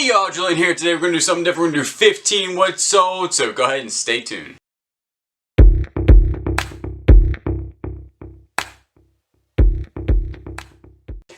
Hey y'all, Julian here. Today we're going to do something different. We're going to do 15 what's sold, so go ahead and stay tuned.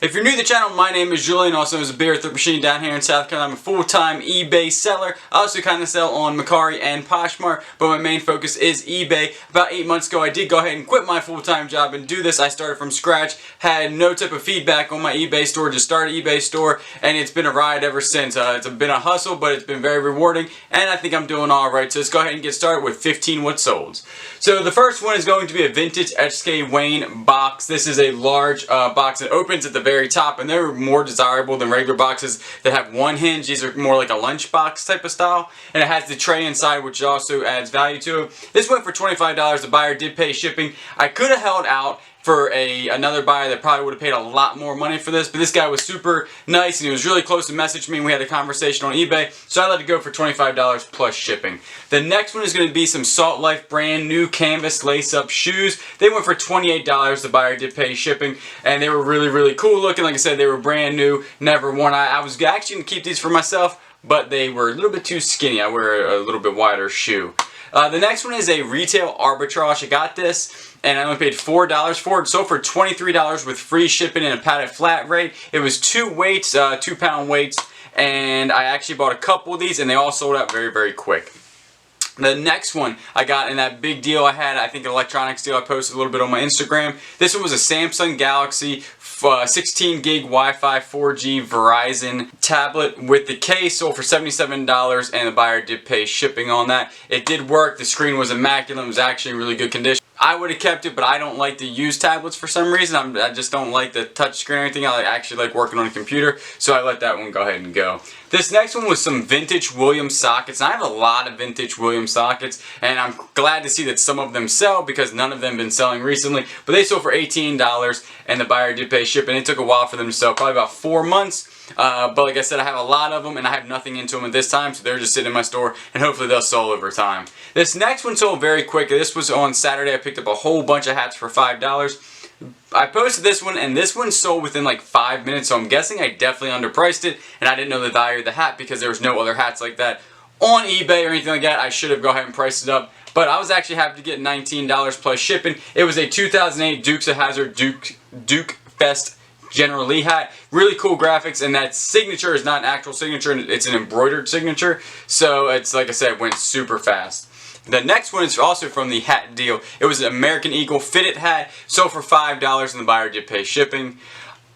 If you're new to the channel, my name is Julian, also as a beer thrift machine down here in South Carolina. I'm a full-time eBay seller. I also kind of sell on Mercari and Poshmark, but my main focus is eBay. About 8 months ago, I did go ahead and quit my full-time job and do this. I started from scratch, had no type of feedback on my eBay store, just started an eBay store, and it's been a ride ever since. It's been a hustle, but it's been very rewarding, and I think I'm doing alright. So let's go ahead and get started with 15 what's sold. So the first one is going to be a vintage HK Wayne box. This is a large box that opens at the very top, and they're more desirable than regular boxes that have one hinge. These are more like a lunch box type of style, and it has the tray inside, which also adds value to it. This went for $25. The buyer did pay shipping. I could have held out for another buyer that probably would have paid a lot more money for this, but this guy was super nice and he was really close to message me and we had a conversation on eBay, so I let it go for $25 plus shipping. The next one is going to be some Salt Life brand new canvas lace-up shoes. They went for $28. The buyer did pay shipping, and they were really cool looking. Like I said, they were brand new, never worn. I was actually going to keep these for myself, but they were a little bit too skinny. I wear a little bit wider shoe. The next one is a retail arbitrage. I got this and I only paid $4 for it. Sold for $23 with free shipping and a padded flat rate. It was 2 weights, 2-pound weights, and I actually bought a couple of these and they all sold out very quick. The next one I got in that big deal I had, I think an electronics deal I posted a little bit on my Instagram. This one was a Samsung Galaxy 16 gig Wi-Fi 4G Verizon tablet with the case, sold for $77, and the buyer did pay shipping on that. It did work. The screen was immaculate. It was actually in really good condition. I would have kept it, but I don't like to use tablets for some reason. I just don't like the touch screen or anything. I actually like working on a computer, so I let that one go ahead and go. This next one was some vintage Williams sockets. And I have a lot of vintage Williams sockets, and I'm glad to see that some of them sell because none of them have been selling recently. But they sold for $18, and the buyer did pay shipping. It took a while for them to sell, probably about 4 months. But like I said, I have a lot of them and I have nothing into them at this time, so they're just sitting in my store and hopefully they'll sell over time. This next one sold very quick. This was on Saturday. I picked up a whole bunch of hats for $5. I posted this one and this one sold within like 5 minutes, so I'm guessing I definitely underpriced it and I didn't know the value of the hat because there was no other hats like that on eBay or anything like that. I should have gone ahead and priced it up, but I was actually happy to get $19 plus shipping. It was a 2008 Dukes of Hazzard Duke Fest General Lee hat. Really cool graphics, and that signature is not an actual signature, it's an embroidered signature, so it's, like I said, it went super fast. The next one is also from the hat deal. It was an American Eagle fitted hat, sold for $5, and the buyer did pay shipping.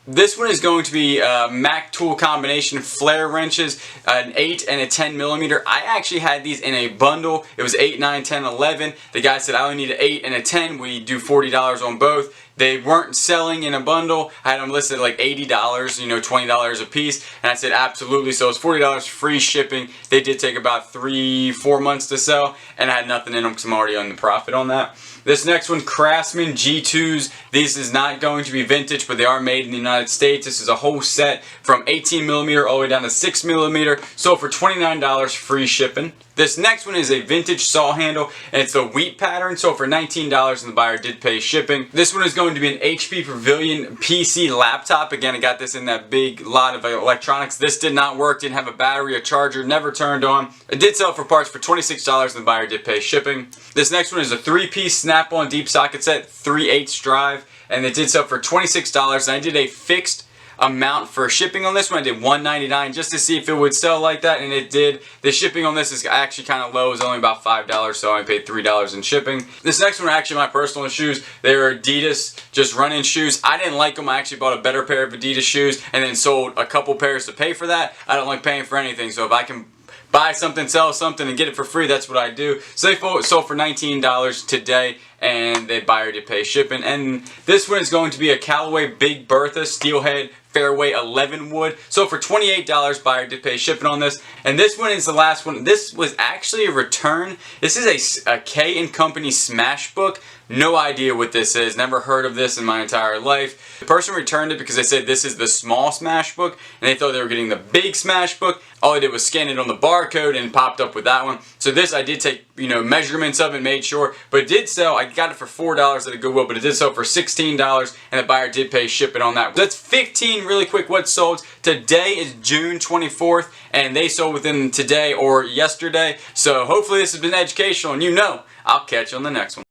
This one is going to be Mac tool combination flare wrenches, an 8 and a 10 millimeter. I actually had these in a bundle. It was 8, 9, 10, 11. The guy said I only need an 8 and a 10. We do $40 on both. They weren't selling in a bundle. I had them listed at like $80, you know, $20 a piece. And I said absolutely. So it's $40 free shipping. They did take about 3-4 months to sell, and I had nothing in them because I'm already on the profit on that. This next one, Craftsman G2s. This is not going to be vintage, but they are made in the United States. This is a whole set from 18 millimeter all the way down to 6 millimeter. Sold for $29 free shipping. This next one is a vintage saw handle, and it's the wheat pattern, sold for $19, and the buyer did pay shipping. This one is going to be an HP Pavilion PC laptop. Again, I got this in that big lot of electronics. This did not work, didn't have a battery, a charger, never turned on. It did sell for parts for $26, and the buyer did pay shipping. This next one is a 3-piece snap-on deep socket set, 3/8 drive, and it did sell for $26, and I did a fixed amount for shipping on this one. I did $1.99 just to see if it would sell like that, and it did. The shipping on this is actually kind of low. It's only about $5, so I paid $3 in shipping. This next one are actually my personal shoes. They were Adidas, just run-in shoes. I didn't like them. I actually bought a better pair of Adidas shoes and then sold a couple pairs to pay for that. I don't like paying for anything, so if I can buy something, sell something, and get it for free, that's what I do. So they sold for $19 today, and the buyer did pay shipping. And this one is going to be a Callaway Big Bertha Steelhead Fairway 11 wood. So for $28, buyer did pay shipping on this. And this one is the last one. This was actually a return. This is a K & Company Smash book. No idea what this is. Never heard of this in my entire life. The person returned it because they said this is the small Smash book, and they thought they were getting the big Smash book. All I did was scan it on the barcode and it popped up with that one. So this I did take measurements of it, made sure. But it did sell. I got it for $4 at a Goodwill, but it did sell for $16, and the buyer did pay shipping on that. That's 15 really quick what sold. Today is June 24th, and they sold within today or yesterday. So hopefully this has been educational, and I'll catch you on the next one.